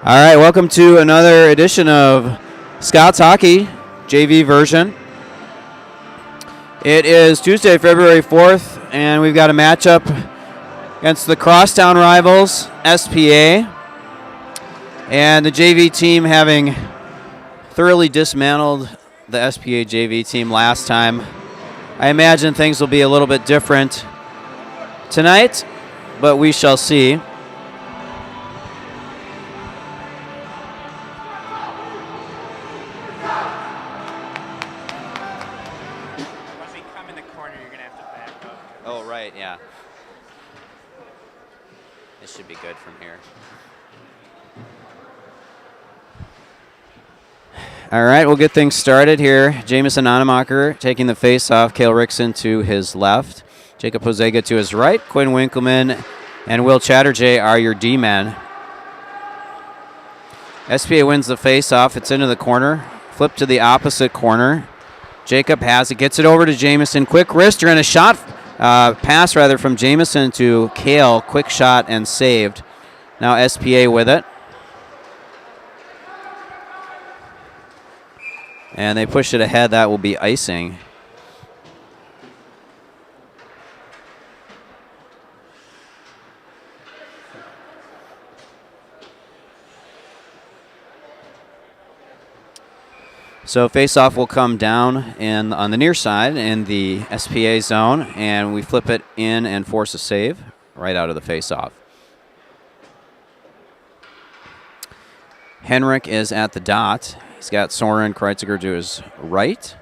All right, welcome to another edition of Scots Hockey JV version. It is Tuesday, February 4th, and we've got a matchup against the crosstown rivals, SPA, and the JV team having thoroughly dismantled the SPA JV team last time. I imagine things will be a little bit different tonight, but we shall see. Oh, right, yeah. This should be good from here. All right, we'll get things started here. Jamison Onemacher taking the face-off. Cale Rickson to his left. Jacob Hosega to his right. Quinn Winkleman and Will Chatterjee are your D-men. SPA wins the face-off. It's into the corner. Flip to the opposite corner. Jacob has it. Gets it over to Jamison. Quick wrister and a shot. Pass from Jamison to Cale. Quick shot and saved. Now SPA with it. And they push it ahead. That will be icing. So face-off will come down on the near side in the SPA zone, and we flip it in and force a save right out of the face-off. Henrik is at the dot. He's got Soren Kreitziger to his right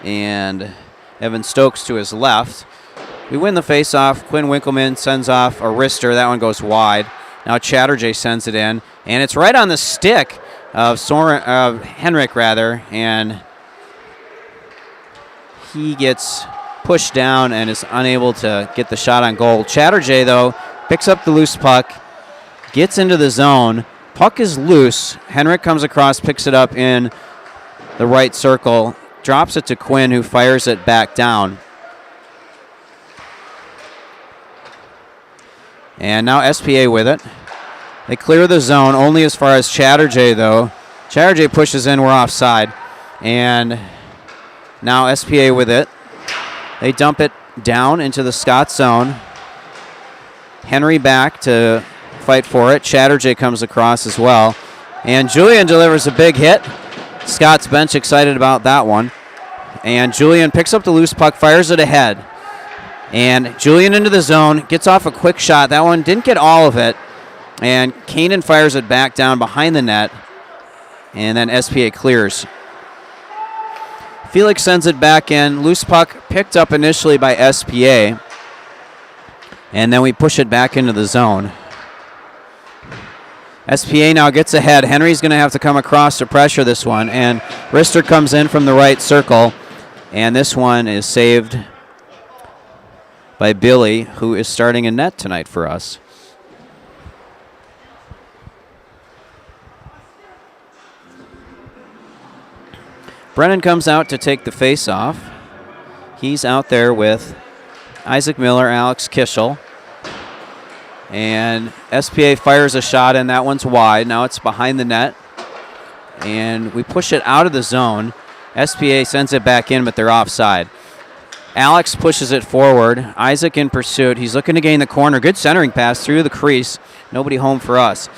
and Evan Stokes to his left. We win the face-off. Quinn Winkleman sends off a wrister. That one goes wide. Now Chatterjee sends it in, and it's right on the stick of Henrik, and he gets pushed down and is unable to get the shot on goal. Chatterjee, though, picks up the loose puck, gets into the zone. Puck is loose. Henrik comes across, picks it up in the right circle, drops it to Quinn, who fires it back down. And now SPA with it. They clear the zone only as far as Chatterjee, though. Chatterjee pushes in. We're offside. And now SPA with it. They dump it down into the Scots zone. Henry back to fight for it. Chatterjee comes across as well. And Julian delivers a big hit. Scots bench excited about that one. And Julian picks up the loose puck, fires it ahead. And Julian into the zone, gets off a quick shot. That one didn't get all of it. And Kanan fires it back down behind the net. And then SPA clears. Felix sends it back in. Loose puck picked up initially by SPA. And then we push it back into the zone. SPA now gets ahead. Henry's going to have to come across to pressure this one. And Rister comes in from the right circle. And this one is saved by Billy, who is starting in net tonight for us. Brennan comes out to take the face-off. He's out there with Isaac Miller, Alex Kishel. And SPA fires a shot, and that one's wide. Now it's behind the net. And we push it out of the zone. SPA sends it back in, but they're offside. Alex pushes it forward. Isaac in pursuit. He's looking to gain the corner. Good centering pass through the crease. Nobody home for us.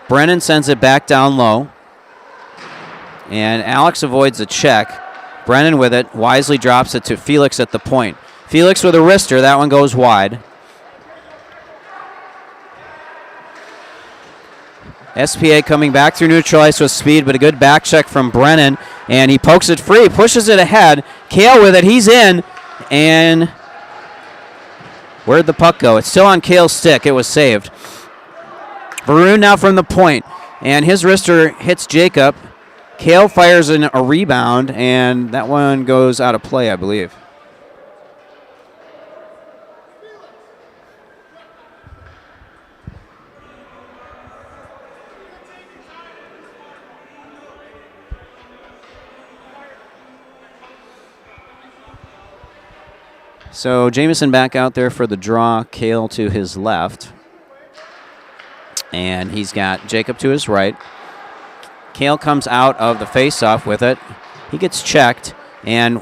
Brennan sends it back down low. And Alex avoids a check. Brennan with it. Wisely drops it to Felix at the point. Felix with a wrister. That one goes wide. SPA coming back through neutral ice with speed, but a good back check from Brennan. And he pokes it free, pushes it ahead. Cale with it. He's in. And where'd the puck go? It's still on Cale's stick. It was saved. Varun now from the point. And his wrister hits Jacob. Cale fires in a rebound, and that one goes out of play, I believe. So Jamison back out there for the draw. Cale to his left. And he's got Jacob to his right. Kale comes out of the face-off with it. He gets checked, and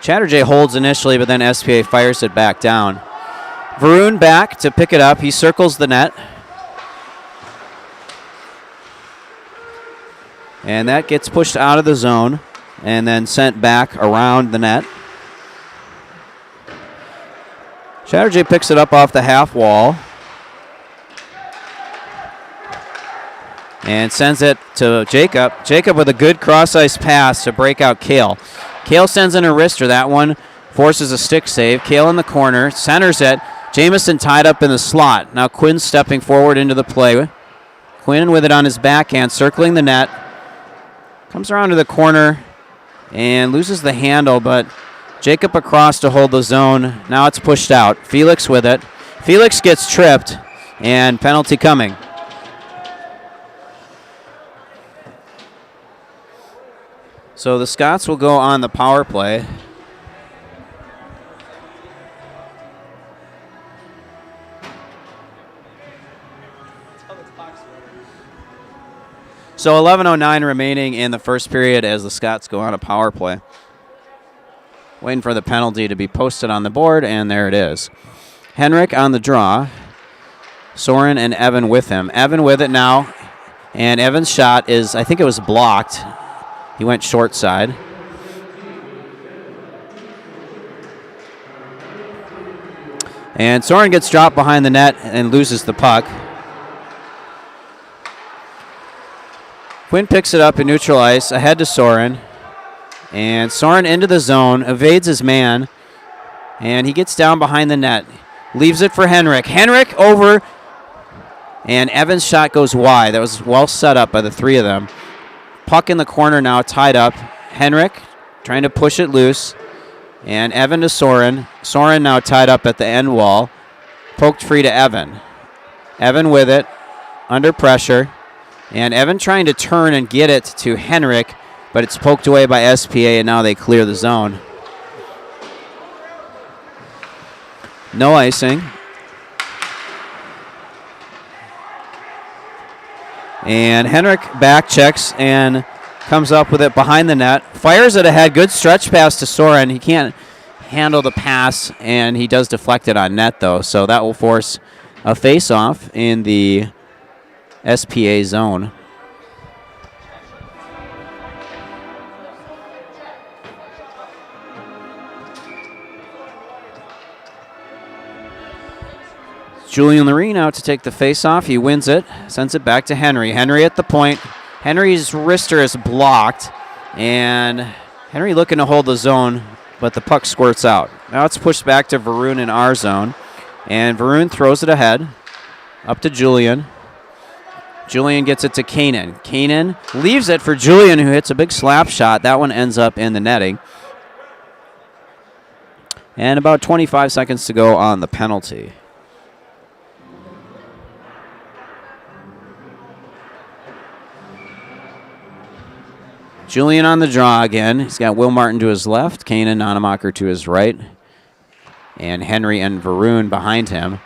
Chatterjee holds initially, but then SPA fires it back down. Varun back to pick it up. He circles the net. And that gets pushed out of the zone and then sent back around the net. Chatterjee picks it up off the half wall and sends it to Jacob. Jacob with a good cross-ice pass to break out Kale. Kale sends in a wrister. That one forces a stick save. Kale in the corner, centers it. Jamison tied up in the slot. Now Quinn stepping forward into the play. Quinn with it on his backhand, circling the net. Comes around to the corner and loses the handle, but Jacob across to hold the zone. Now it's pushed out. Felix with it. Felix gets tripped, and penalty coming. So the Scots will go on the power play. So 11:09 remaining in the first period as the Scots go on a power play. Waiting for the penalty to be posted on the board, and there it is. Henrik on the draw. Soren and Evan with him. Evan with it now, and Evan's shot is, I think it was blocked. He went short side. And Soren gets dropped behind the net and loses the puck. Quinn picks it up in neutral ice, ahead to Soren. And Soren into the zone, evades his man, and he gets down behind the net. Leaves it for Henrik. Henrik over, and Evan's shot goes wide. That was well set up by the three of them. Puck in the corner now, tied up. Henrik trying to push it loose, and Evan to Soren. Soren now tied up at the end wall. Poked free to Evan. Evan with it, under pressure, and Evan trying to turn and get it to Henrik, but it's poked away by SPA, and now they clear the zone. No icing. And Henrik back checks and comes up with it behind the net. Fires it ahead. Good stretch pass to Soren. He can't handle the pass, and he does deflect it on net, though. So that will force a face-off in the SPA zone. Julian Loreen out to take the face-off. He wins it, sends it back to Henry. Henry at the point. Henry's wrister is blocked, and Henry looking to hold the zone, but the puck squirts out. Now it's pushed back to Varun in our zone, and Varun throws it ahead, up to Julian. Julian gets it to Kanan. Kanan leaves it for Julian, who hits a big slap shot. That one ends up in the netting. And about 25 seconds to go on the penalty. Julian on the draw again. He's got Will Martin to his left, Kanan Nonemacher to his right, and Henry and Varun behind him.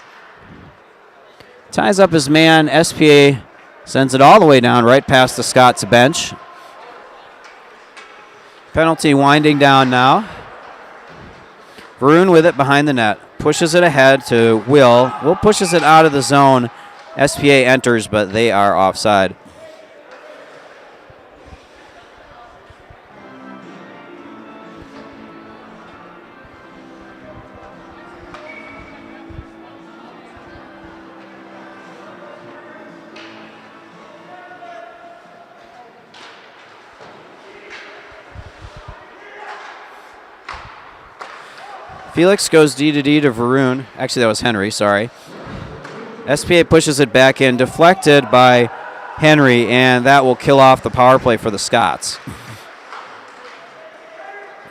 Ties up his man. SPA sends it all the way down right past the Scots bench. Penalty winding down now. Varun with it behind the net. Pushes it ahead to Will. Will pushes it out of the zone. SPA enters, but they are offside. Felix goes D to D to Varun. Actually, that was Henry, sorry. SPA pushes it back in, deflected by Henry, and that will kill off the power play for the Scots.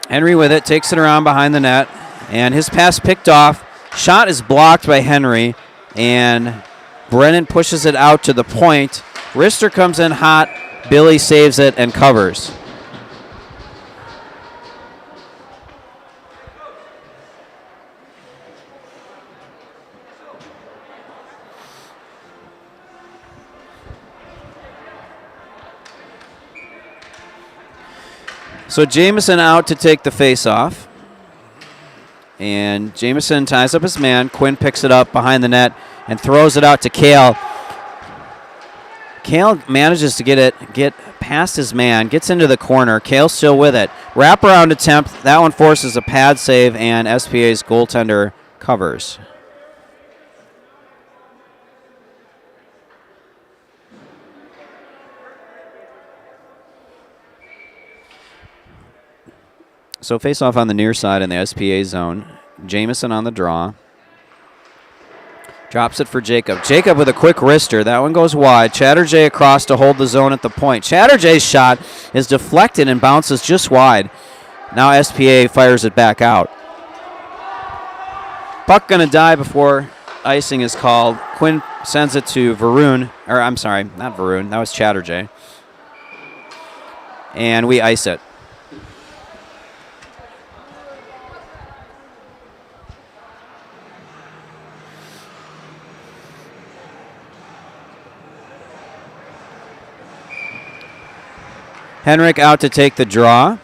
Henry with it, takes it around behind the net, and his pass picked off. Shot is blocked by Henry, and Brennan pushes it out to the point. Rister comes in hot. Billy saves it and covers. So Jamison out to take the face-off. And Jamison ties up his man. Quinn picks it up behind the net and throws it out to Kale. Kale manages to get past his man, gets into the corner. Kale still with it. Wraparound attempt. That one forces a pad save, and SPA's goaltender covers. So face-off on the near side in the SPA zone. Jamison on the draw. Drops it for Jacob. Jacob with a quick wrister. That one goes wide. Chatterjee across to hold the zone at the point. Chatterjee's shot is deflected and bounces just wide. Now SPA fires it back out. Puck going to die before icing is called. Quinn sends it to Varun. Or I'm sorry, not Varun. That was Chatterjee. And we ice it. Henrik out to take the draw.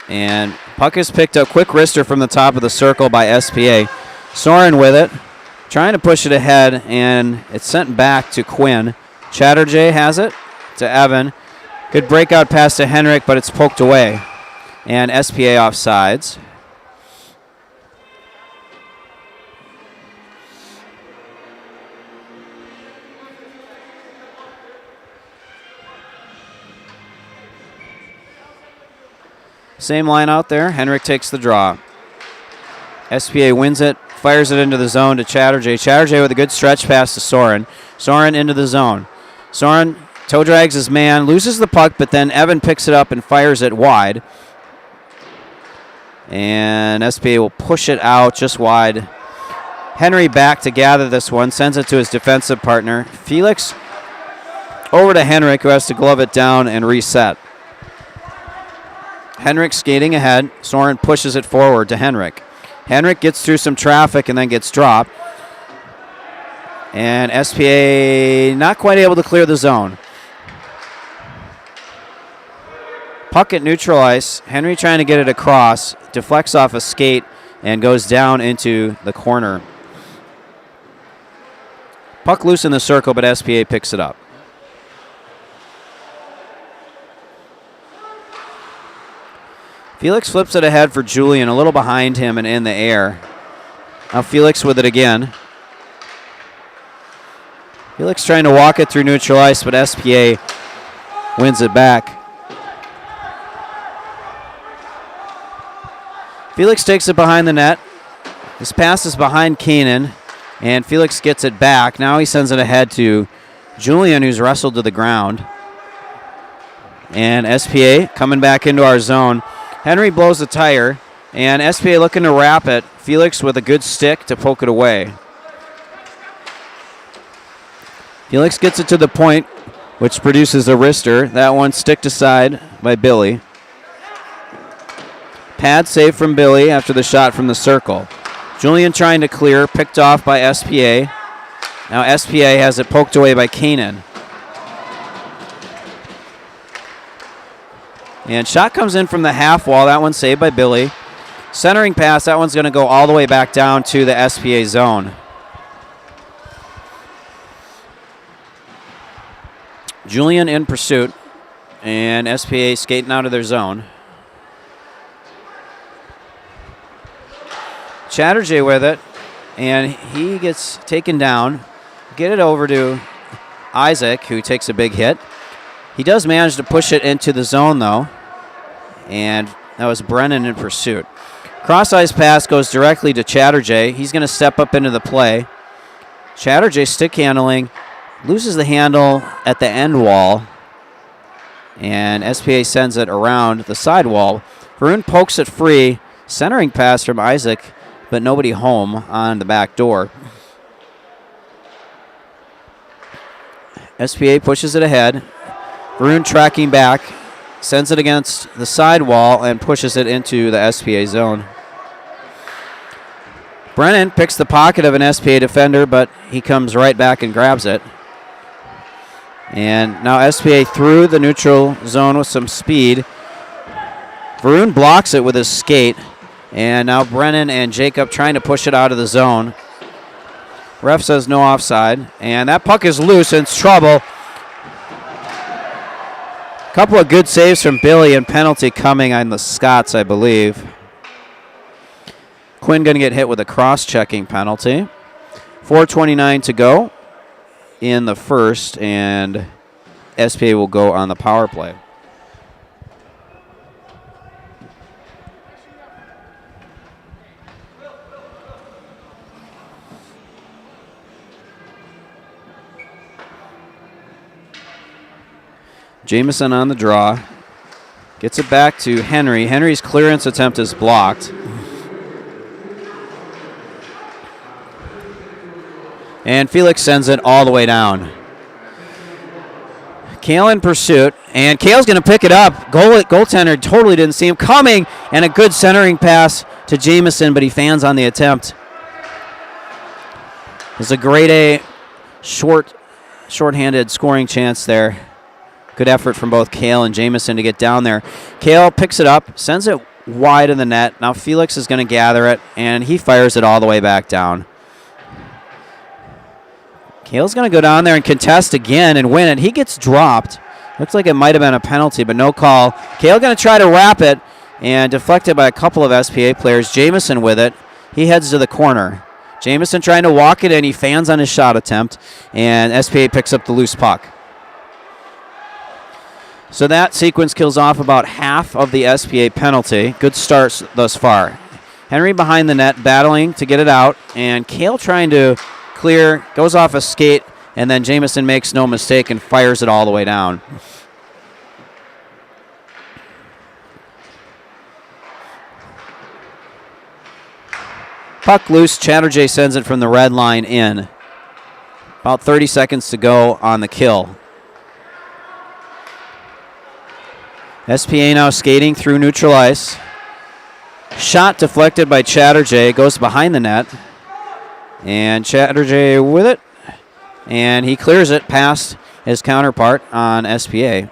And puck is picked up. Quick wrister from the top of the circle by SPA. Soren with it. Trying to push it ahead, and it's sent back to Quinn. Chatterjee has it to Evan. Good breakout pass to Henrik, but it's poked away. And SPA offsides. Same line out there. Henrik takes the draw. SPA wins it, fires it into the zone to Chatterjee. Chatterjee with a good stretch pass to Soren. Soren into the zone. Soren toe drags his man, loses the puck, but then Evan picks it up and fires it wide. And SPA will push it out just wide. Henry back to gather this one, sends it to his defensive partner. Felix over to Henrik, who has to glove it down and reset. Henrik skating ahead. Soren pushes it forward to Henrik. Henrik gets through some traffic and then gets dropped. And SPA not quite able to clear the zone. Puck at neutral ice. Henry trying to get it across. Deflects off a skate and goes down into the corner. Puck loose in the circle, but SPA picks it up. Felix flips it ahead for Julian, a little behind him and in the air. Now Felix with it again. Felix trying to walk it through neutral ice, but SPA wins it back. Felix takes it behind the net. His pass is behind Keenan, and Felix gets it back. Now he sends it ahead to Julian, who's wrestled to the ground. And SPA coming back into our zone. Henry blows the tire, and SPA looking to wrap it. Felix with a good stick to poke it away. Felix gets it to the point, which produces a wrister. That one sticked aside by Billy. Pad save from Billy after the shot from the circle. Julian trying to clear, picked off by SPA. Now SPA has it poked away by Kanan. And shot comes in from the half wall. That one saved by Billy. Centering pass. That one's going to go all the way back down to the SPA zone. Julian in pursuit. And SPA skating out of their zone. Chatterjee with it. And he gets taken down. Get it over to Isaac, who takes a big hit. He does manage to push it into the zone, though. And that was Brennan in pursuit. Cross-ice pass goes directly to Chatterjee. He's going to step up into the play. Chatterjee stick handling. Loses the handle at the end wall. And SPA sends it around the side wall. Varun pokes it free. Centering pass from Isaac, but nobody home on the back door. SPA pushes it ahead. Varun tracking back. Sends it against the side wall and pushes it into the SPA zone. Brennan picks the pocket of an SPA defender, but he comes right back and grabs it. And now SPA through the neutral zone with some speed. Varun blocks it with his skate. And now Brennan and Jacob trying to push it out of the zone. Ref says no offside. And that puck is loose and it's trouble. Couple of good saves from Billy and penalty coming on the Scots, I believe. Quinn going to get hit with a cross-checking penalty. 4:29 to go in the first, and SPA will go on the power play. Jamison on the draw. Gets it back to Henry. Henry's clearance attempt is blocked. And Felix sends it all the way down. Kale in pursuit, and Kale's going to pick it up. Goaltender totally didn't see him coming, and a good centering pass to Jamison, but he fans on the attempt. There's a grade A short-handed scoring chance there. Good effort from both Kale and Jamison to get down there. Kale picks it up, sends it wide of the net. Now Felix is going to gather it, and he fires it all the way back down. Kale's going to go down there and contest again and win it. He gets dropped. Looks like it might have been a penalty, but no call. Kale going to try to wrap it, and deflected by a couple of SPA players. Jamison with it. He heads to the corner. Jamison trying to walk it in. He fans on his shot attempt, and SPA picks up the loose puck. So that sequence kills off about half of the SPA penalty. Good starts thus far. Henry behind the net, battling to get it out, and Kale trying to clear, goes off a skate, and then Jamison makes no mistake and fires it all the way down. Puck loose, Chatterjee sends it from the red line in. About 30 seconds to go on the kill. SPA now skating through neutral ice. Shot deflected by Chatterjee, goes behind the net. And Chatterjee with it. And he clears it past his counterpart on SPA.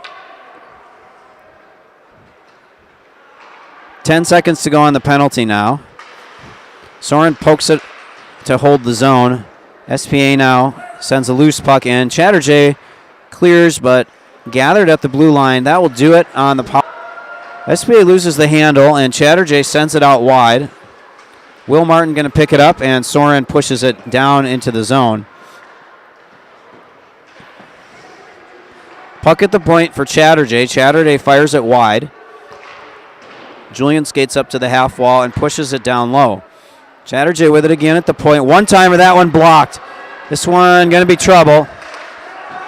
10 seconds to go on the penalty now. Soren pokes it to hold the zone. SPA now sends a loose puck in. Chatterjee clears, but gathered at the blue line. That will do it on the power. SPA loses the handle, and Chatterjee sends it out wide. Will Martin going to pick it up, and Soren pushes it down into the zone. Puck at the point for Chatterjee. Chatterjee fires it wide. Julian skates up to the half wall and pushes it down low. Chatterjee with it again at the point. One timer, that one blocked. This one going to be trouble.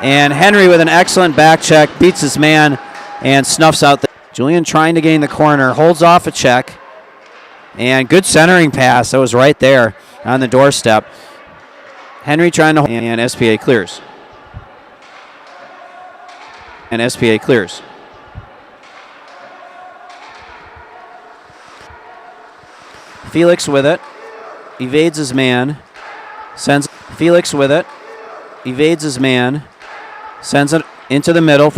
And Henry with an excellent back check, beats his man and snuffs out. Julian trying to gain the corner, holds off a check. And good centering pass. That was right there on the doorstep. Henry trying to, and SPA clears. And SPA clears. Felix with it. Evades his man. Sends Felix with it. Evades his man. Sends it into the middle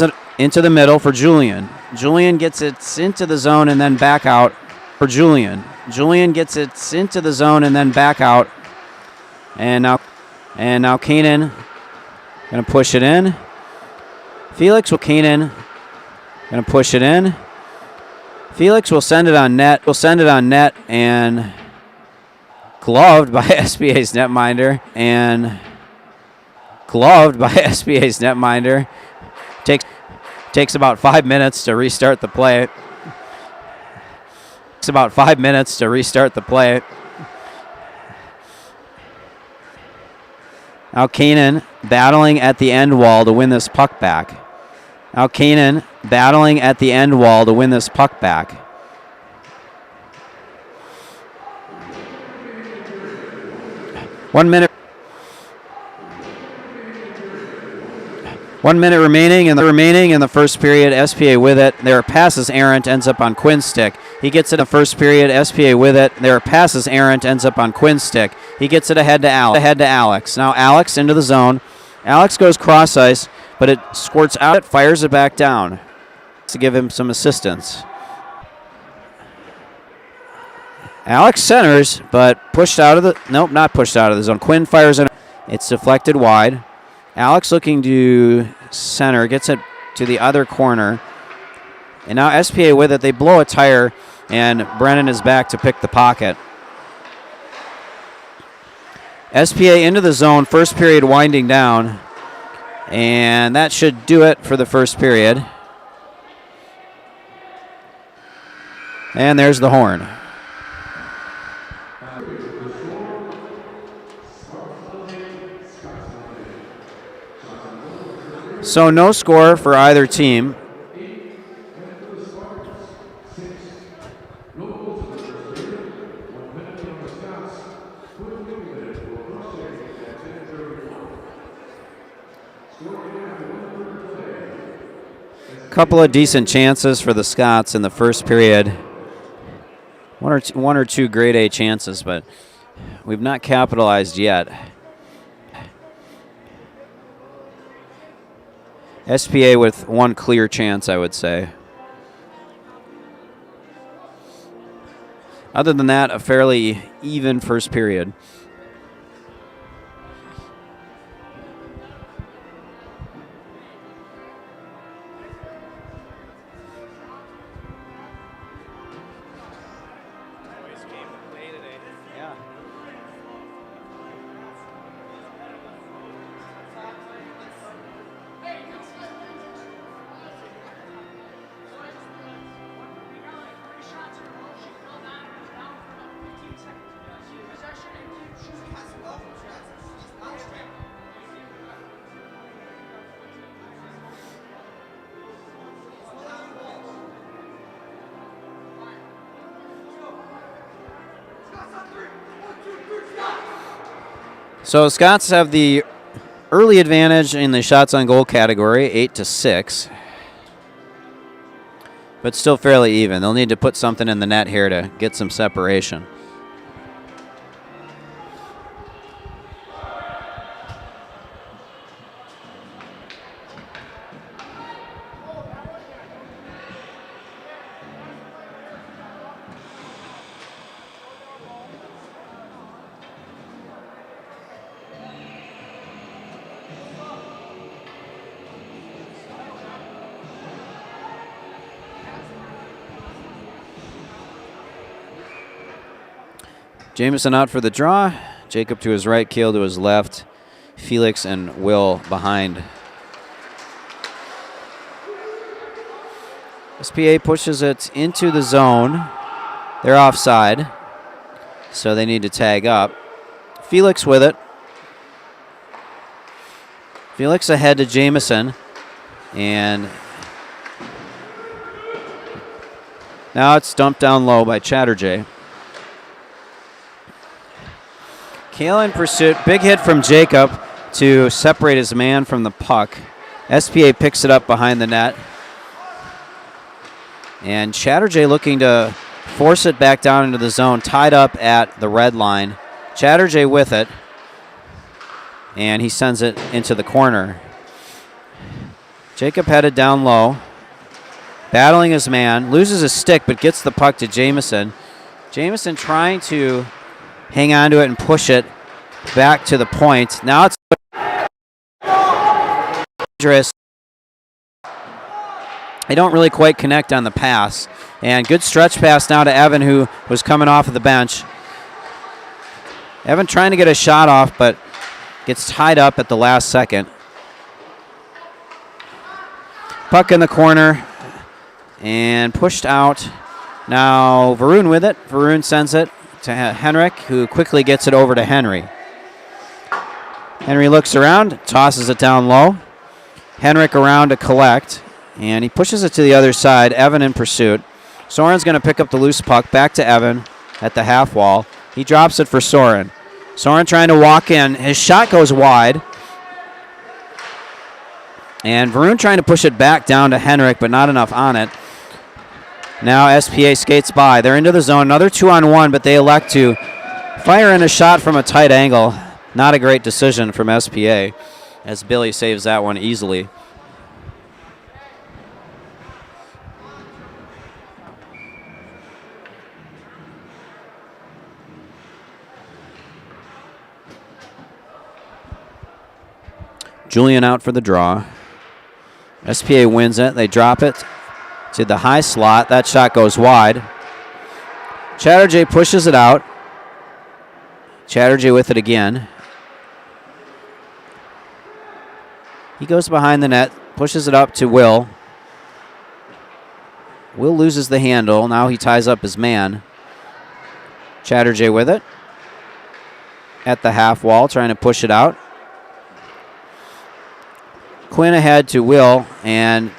for Julian. Julian gets it into the zone and then back out for Julian. Julian gets it into the zone and then back out. And now Kanan going to push it in. Felix will Kanan going to push it in. Felix will send it on net. And gloved by SPA's netminder. Takes about 5 minutes to restart the play. Now Kanan battling at the end wall to win this puck back. 1 minute. 1 minute remaining in the first period. SPA with it. Their pass is errant, ends up on Quinn's stick. He gets it in the first period. SPA with it. Their pass is errant, ends up on Quinn's stick. He gets it ahead to Alex. Now Alex into the zone. Alex goes cross ice, but it squirts out, fires it back down to give him some assistance. Alex centers, but pushed out of the, nope, not pushed out of the zone. Quinn fires it. It's deflected wide. Alex looking to center, gets it to the other corner. And now SPA with it. They blow a tire, and Brennan is back to pick the pocket. SPA into the zone, first period winding down. And that should do it for the first period. And there's the horn. So no score for either team. Couple of decent chances for the Scots in the first period. One or two grade A chances, but we've not capitalized yet. SPA with one clear chance, I would say. Other than that, a fairly even first period. So Scots have the early advantage in the shots on goal category, 8-6. But still fairly even. They'll need to put something in the net here to get some separation. Jameson out for the draw. Jacob to his right, Kale to his left. Felix and Will behind. SPA pushes it into the zone. They're offside, so they need to tag up. Felix with it. Felix ahead to Jameson. And now it's dumped down low by Chatterjee. Kale in pursuit. Big hit from Jacob to separate his man from the puck. SPA picks it up behind the net. And Chatterjee looking to force it back down into the zone, tied up at the red line. Chatterjee with it. And he sends it into the corner. Jacob headed down low. Battling his man. Loses his stick, but gets the puck to Jameson. Jameson trying to hang on to it and push it back to the point. Now it's dangerous. They don't really quite connect on the pass. And good stretch pass now to Evan, who was coming off of the bench. Evan trying to get a shot off, but gets tied up at the last second. Puck in the corner and pushed out. Now Varun with it. Varun sends it to Henrik, who quickly gets it over to Henry. Henry looks around, tosses it down low. Henrik around to collect, and he pushes it to the other side. Evan in pursuit. Soren's going to pick up the loose puck, back to Evan at the half wall. He drops it for Soren. Soren trying to walk in. His shot goes wide. And Varun trying to push it back down to Henrik, but not enough on it. Now SPA skates by. They're into the zone. Another 2-on-1, but they elect to fire in a shot from a tight angle. Not a great decision from SPA, as Billy saves that one easily. Julian out for the draw. SPA wins it. They drop it to the high slot. That shot goes wide. Chatterjee pushes it out. Chatterjee with it again. He goes behind the net, pushes it up to Will. Will loses the handle. Now he ties up his man. Chatterjee with it. At the half wall, trying to push it out. Quinn ahead to Will, and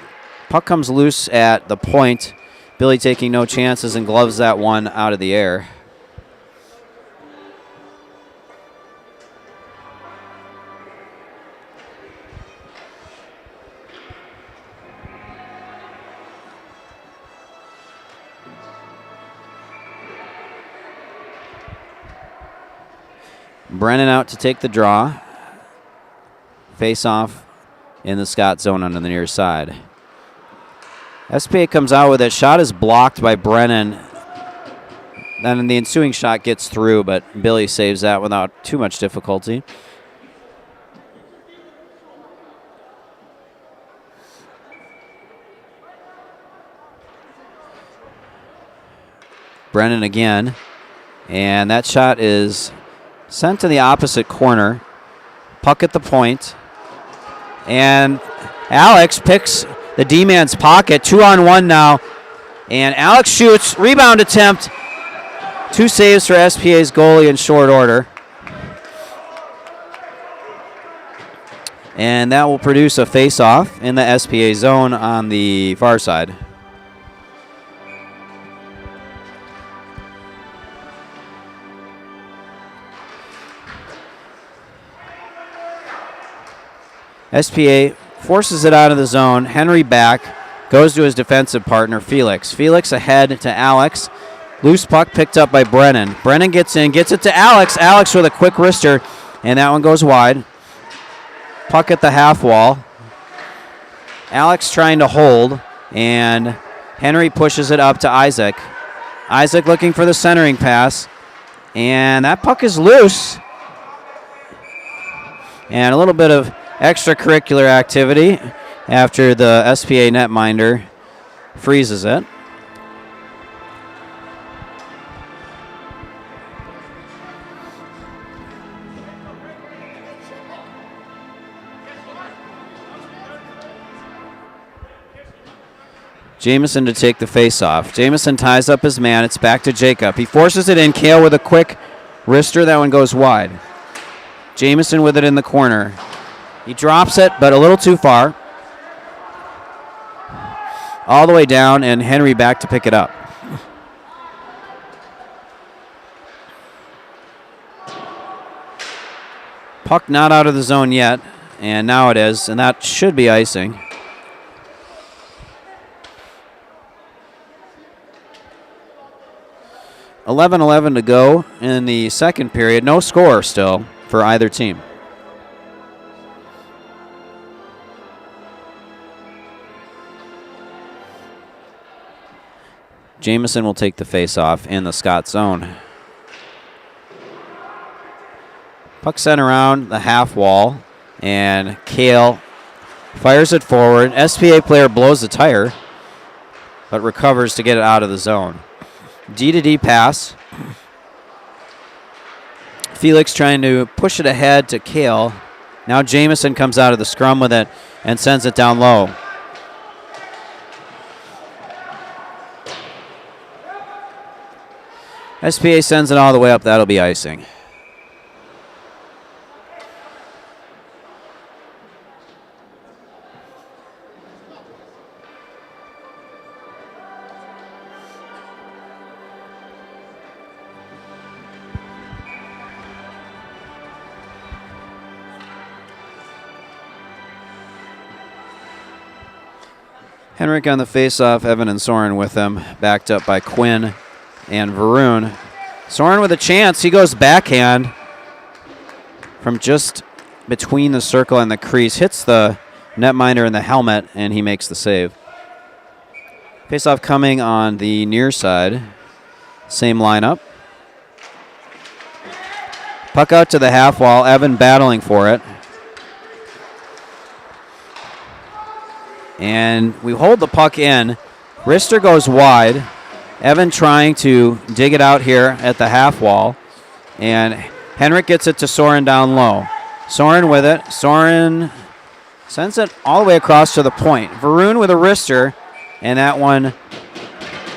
puck comes loose at the point. Billy taking no chances and gloves that one out of the air. Brennan out to take the draw. Face off in the Scott zone on the near side. SPA comes out with it. Shot is blocked by Brennan. Then the ensuing shot gets through, but Billy saves that without too much difficulty. Brennan again. And that shot is sent to the opposite corner. Puck at the point. And Alex picks the D-man's pocket. 2-on-1 now. And Alex shoots. Rebound attempt. 2 saves for SPA's goalie in short order. And that will produce a face-off in the SPA zone on the far side. SPA forces it out of the zone. Henry back. Goes to his defensive partner, Felix. Felix ahead to Alex. Loose puck picked up by Brennan. Brennan gets in, gets it to Alex. Alex with a quick wrister, and that one goes wide. Puck at the half wall. Alex trying to hold, and Henry pushes it up to Isaac. Isaac looking for the centering pass, and that puck is loose. And a little bit of extracurricular activity after the SPA netminder freezes it. Jamison to take the face-off. Jamison ties up his man. It's back to Jacob. He forces it in. Kale with a quick wrister. That one goes wide. Jamison with it in the corner. He drops it, but a little too far. All the way down, and Henry back to pick it up. Puck not out of the zone yet, and now it is, and that should be icing. .11 to go in the second period. No score still for either team. Jamison will take the face-off in the Scott zone. Puck sent around the half wall, and Kale fires it forward. SPA player blows the tire, but recovers to get it out of the zone. D-to-D pass. Felix trying to push it ahead to Kale. Now Jamison comes out of the scrum with it and sends it down low. SPA sends it all the way up. That'll be icing. Henrik on the face-off, Evan and Soren with him, backed up by Quinn and Varun. Soren with a chance. He goes backhand from just between the circle and the crease. Hits the netminder in the helmet, and he makes the save. Face-off coming on the near side. Same lineup. Puck out to the half wall. Evan battling for it. And we hold the puck in. Rister goes wide. Evan trying to dig it out here at the half wall. And Henrik gets it to Soren down low. Soren with it. Soren sends it all the way across to the point. Varun with a wrister, and that one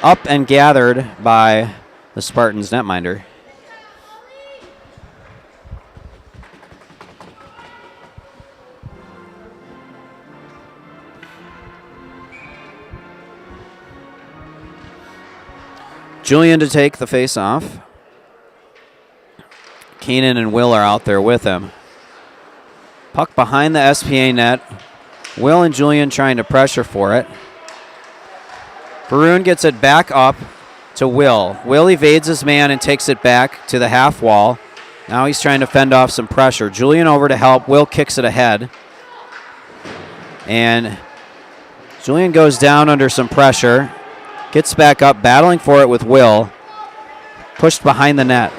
up and gathered by the Spartans netminder. Julian to take the face-off. Keenan and Will are out there with him. Puck behind the SPA net. Will and Julian trying to pressure for it. Varun gets it back up to Will. Will evades his man and takes it back to the half wall. Now he's trying to fend off some pressure. Julian over to help. Will kicks it ahead. And Julian goes down under some pressure. Gets back up, battling for it with Will. Pushed behind the net.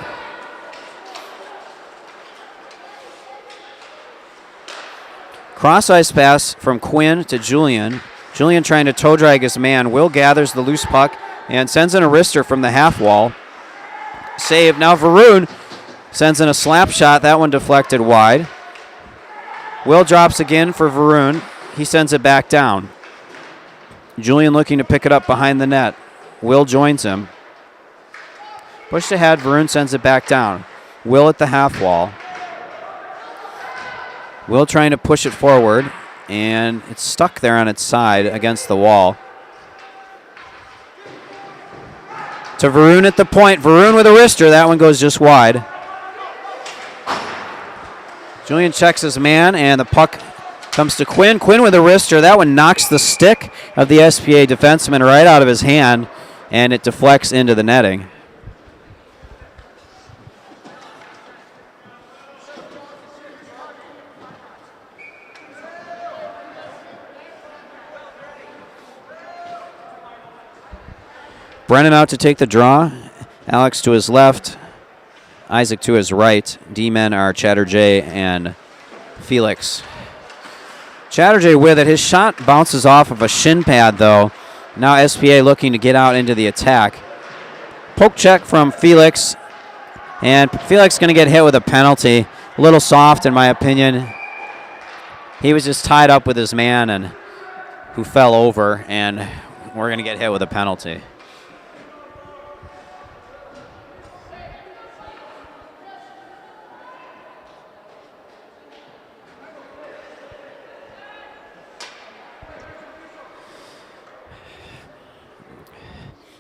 Cross-ice pass from Quinn to Julian. Julian trying to toe drag his man. Will gathers the loose puck and sends in a wrister from the half wall. Save. Now Varun sends in a slap shot. That one deflected wide. Will drops again for Varun. He sends it back down. Julian looking to pick it up behind the net. Will joins him. Pushed ahead. Varun sends it back down. Will at the half wall. Will trying to push it forward, and it's stuck there on its side against the wall. To Varun at the point. Varun with a wrister. That one goes just wide. Julian checks his man, and the puck comes to Quinn. Quinn with a wrister. That one knocks the stick of the SPA defenseman right out of his hand, and it deflects into the netting. Brennan out to take the draw. Alex to his left. Isaac to his right. D-men are Chatterjee and Felix. Chatterjee with it. His shot bounces off of a shin pad, though. Now SPA looking to get out into the attack. Poke check from Felix. And Felix going to get hit with a penalty. A little soft, in my opinion. He was just tied up with his man and who fell over, and we're going to get hit with a penalty.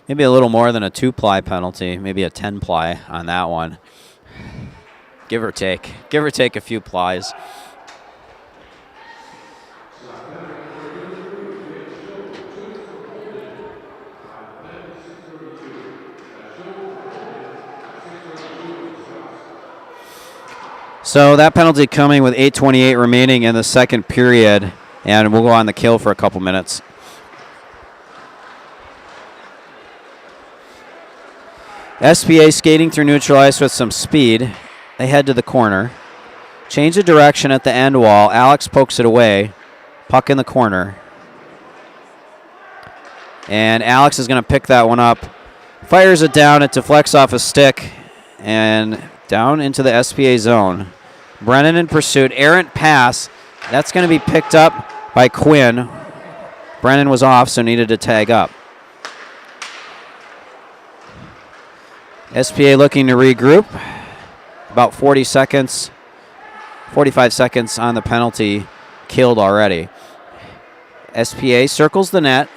Maybe a little more than a 2-ply penalty, maybe a 10-ply on that one. Give or take. Give or take a few plies. So that penalty coming with 8:28 remaining in the second period, and we'll go on the kill for a couple minutes. SPA skating through neutral ice with some speed. They head to the corner. Change of direction at the end wall. Alex pokes it away. Puck in the corner. And Alex is going to pick that one up. Fires it down. It deflects off a stick. And down into the SPA zone. Brennan in pursuit. Errant pass. That's going to be picked up by Quinn. Brennan was off, so needed to tag up. SPA looking to regroup. About 45 seconds on the penalty killed already. SPA circles the net,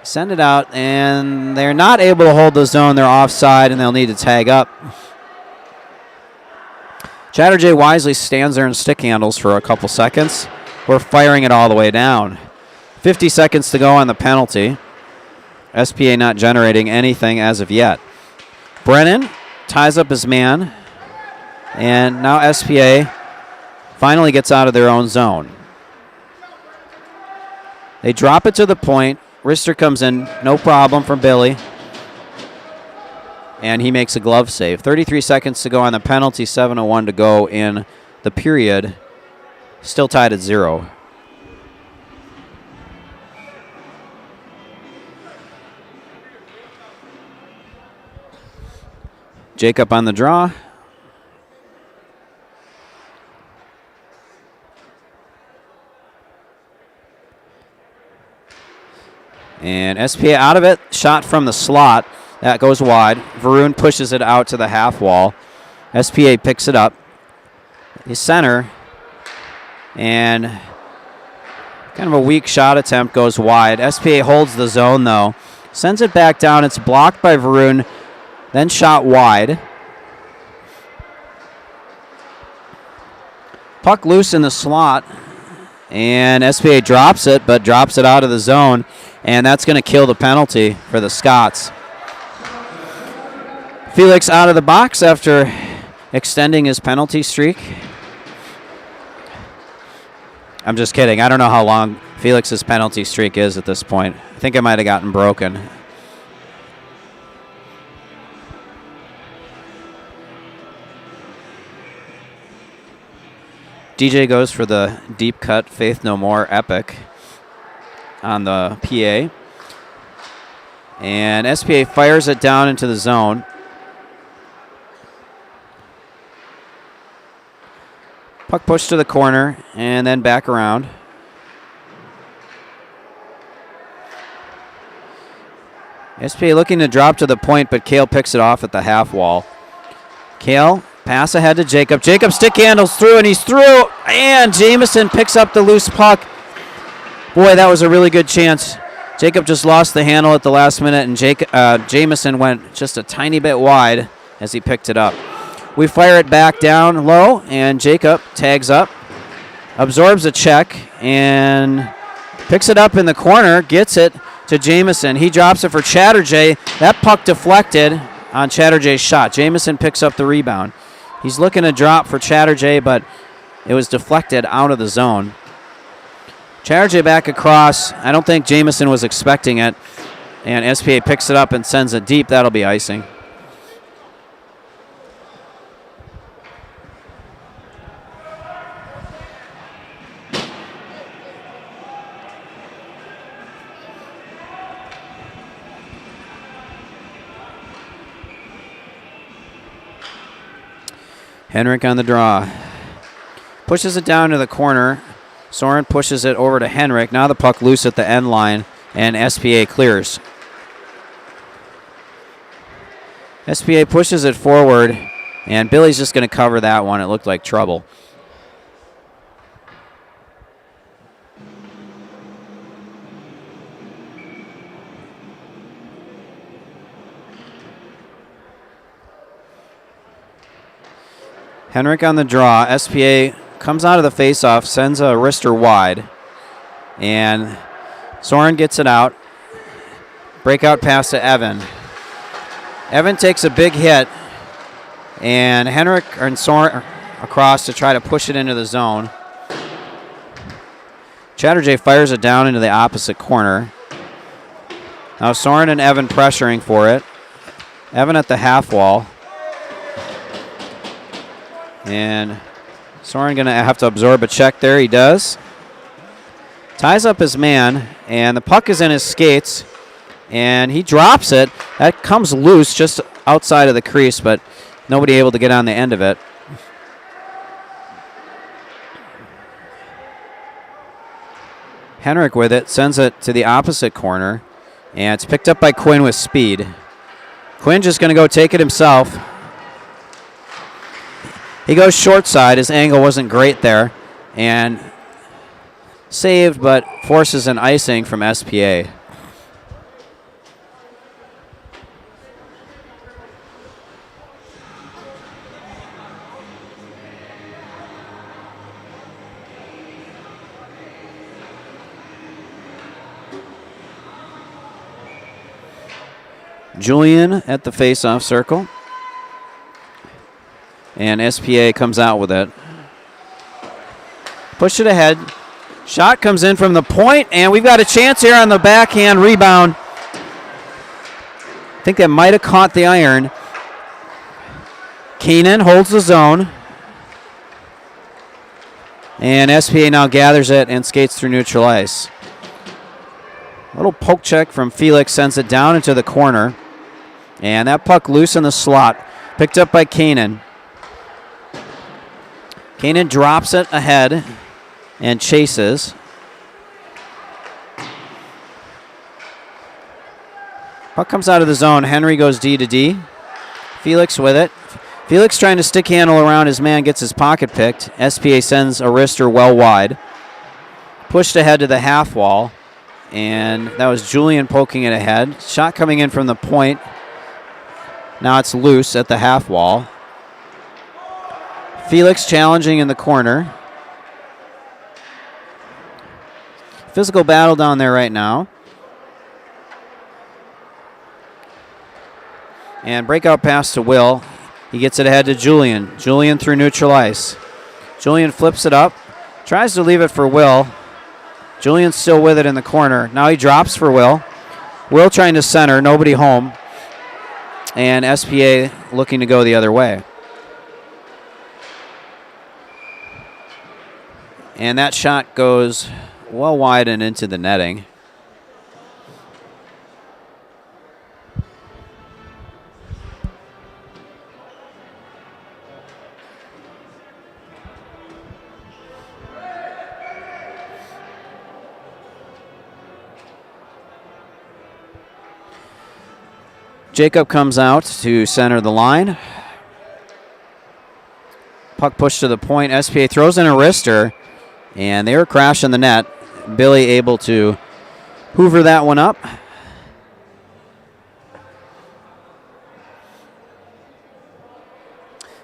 send it out, and they're not able to hold the zone. They're offside, and they'll need to tag up. Chatterjee wisely stands there and stick handles for a couple seconds. We're firing it all the way down. 50 seconds to go on the penalty. SPA not generating anything as of yet. Brennan ties up his man, and now SPA finally gets out of their own zone. They drop it to the point. Rister comes in, no problem from Billy, and he makes a glove save. 33 seconds to go on the penalty, 7:01 to go in the period. Still tied at 0. Jacob on the draw. And SPA out of it, shot from the slot. That goes wide. Varun pushes it out to the half wall. SPA picks it up. His center. And kind of a weak shot attempt goes wide. SPA holds the zone, though. Sends it back down. It's blocked by Varun. Then shot wide. Puck loose in the slot. And SPA drops it, but drops it out of the zone. And that's going to kill the penalty for the Scots. Felix out of the box after extending his penalty streak. I'm just kidding. I don't know how long Felix's penalty streak is at this point. I think it might have gotten broken. DJ goes for the deep cut Faith No More epic on the PA. And SPA fires it down into the zone. Puck pushed to the corner and then back around. SPA looking to drop to the point, but Kale picks it off at the half wall. Kale, pass ahead to Jacob. Jacob stick handles through, and he's through. And Jamison picks up the loose puck. Boy, that was a really good chance. Jacob just lost the handle at the last minute, and Jamison went just a tiny bit wide as he picked it up. We fire it back down low, and Jacob tags up, absorbs a check, and picks it up in the corner, gets it to Jamison. He drops it for Chatterjee. That puck deflected on Chatterjee's shot. Jamison picks up the rebound. He's looking to drop for Chatterjee, but it was deflected out of the zone. Chatterjee back across. I don't think Jamison was expecting it, and SPA picks it up and sends it deep. That'll be icing. Henrik on the draw. Pushes it down to the corner. Soren pushes it over to Henrik. Now the puck loose at the end line, and SPA clears. SPA pushes it forward, and Billy's just going to cover that one. It looked like trouble. Henrik on the draw. SPA comes out of the faceoff, sends a wrister wide, and Soren gets it out. Breakout pass to Evan. Evan takes a big hit, and Henrik and Soren across to try to push it into the zone. Chatterjee fires it down into the opposite corner. Now Soren and Evan pressuring for it. Evan at the half wall. And Soren going to have to absorb a check there. He does. Ties up his man, and the puck is in his skates, and he drops it. That comes loose just outside of the crease, but nobody able to get on the end of it. Henrik with it, sends it to the opposite corner, and it's picked up by Quinn with speed. Quinn just going to go take it himself. He goes short side. His angle wasn't great there. And saved, but forces an icing from SPA. Julian at the face-off circle. And SPA comes out with it. Push it ahead. Shot comes in from the point, and we've got a chance here on the backhand rebound. I think that might have caught the iron. Keenan holds the zone. And SPA now gathers it and skates through neutral ice. A little poke check from Felix sends it down into the corner. And that puck loose in the slot. Picked up by Kanan. Kanan drops it ahead and chases. Puck comes out of the zone. Henry goes D to D. Felix with it. Felix trying to stick handle around his man, gets his pocket picked. SPA sends a wrister well wide. Pushed ahead to the half wall. And that was Julian poking it ahead. Shot coming in from the point. Now it's loose at the half wall. Felix challenging in the corner. Physical battle down there right now. And breakout pass to Will. He gets it ahead to Julian. Julian through neutral ice. Julian flips it up. Tries to leave it for Will. Julian's still with it in the corner. Now he drops for Will. Will trying to center. Nobody home. And SPA looking to go the other way. And that shot goes well wide and into the netting. Jacob comes out to center the line. Puck pushed to the point. SPA throws in a wrister, and they were crashing the net. Billy able to hoover that one up.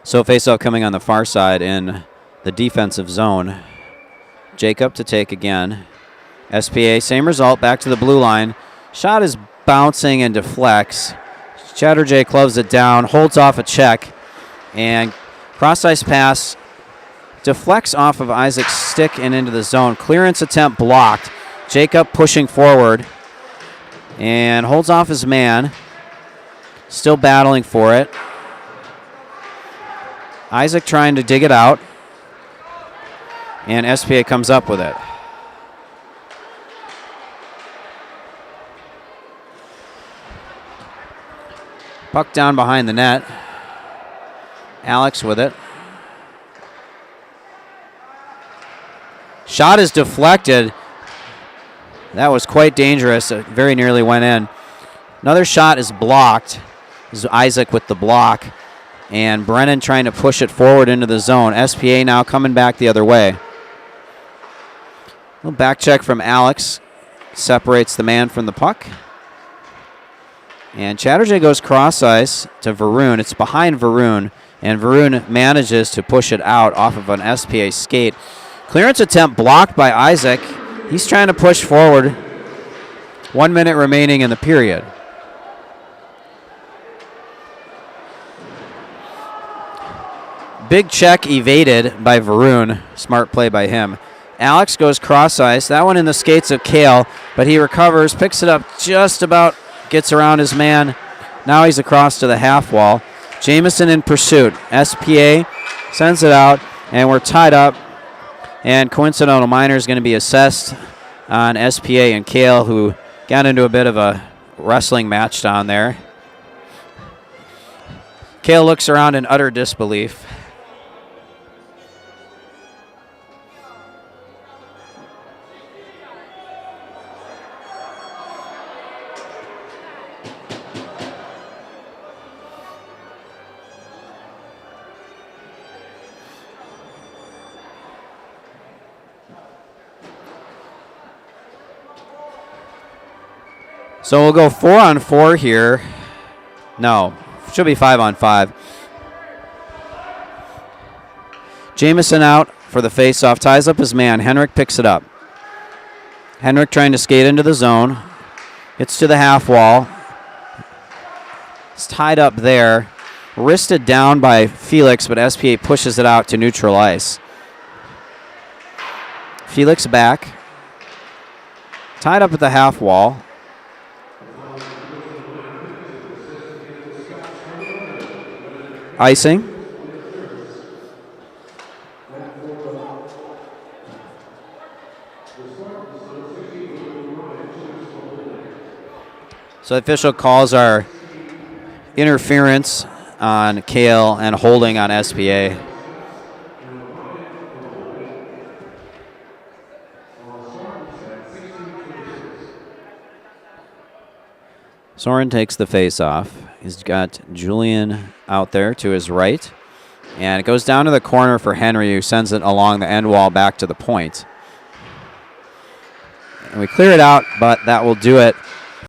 So faceoff coming on the far side in the defensive zone. Jacob to take again. SPA, same result, back to the blue line. Shot is bouncing and deflects. Chatterjee clubs it down, holds off a check, and cross-ice pass deflects off of Isaac's stick and into the zone. Clearance attempt blocked. Jacob pushing forward and holds off his man. Still battling for it. Isaac trying to dig it out, and SPA comes up with it. Puck down behind the net. Alex with it. Shot is deflected. That was quite dangerous. It very nearly went in. Another shot is blocked. This is Isaac with the block. And Brennan trying to push it forward into the zone. SPA now coming back the other way. A little back check from Alex. Separates the man from the puck. And Chatterjee goes cross ice to Varun. It's behind Varun. And Varun manages to push it out off of an SPA skate. Clearance attempt blocked by Isaac. He's trying to push forward. 1 minute remaining in the period. Big check evaded by Varun. Smart play by him. Alex goes cross ice. That one in the skates of Kale, but he recovers, picks it up just about, gets around his man. Now he's across to the half wall. Jamison in pursuit. SPA sends it out, and we're tied up. And coincidental minor is going to be assessed on SPA and Kale, who got into a bit of a wrestling match down there. Kale looks around in utter disbelief. So we'll go 4-on-4 here. No, should be 5-on-5. Jamison out for the faceoff, ties up his man. Henrik picks it up. Henrik trying to skate into the zone. Gets to the half wall. It's tied up there. Wristed down by Felix, but SPA pushes it out to neutral ice. Felix back. Tied up at the half wall. Icing. So the official calls our interference on Kale and holding on SPA. Soren takes the face off. He's got Julian out there to his right. And it goes down to the corner for Henry, who sends it along the end wall back to the point. And we clear it out, but that will do it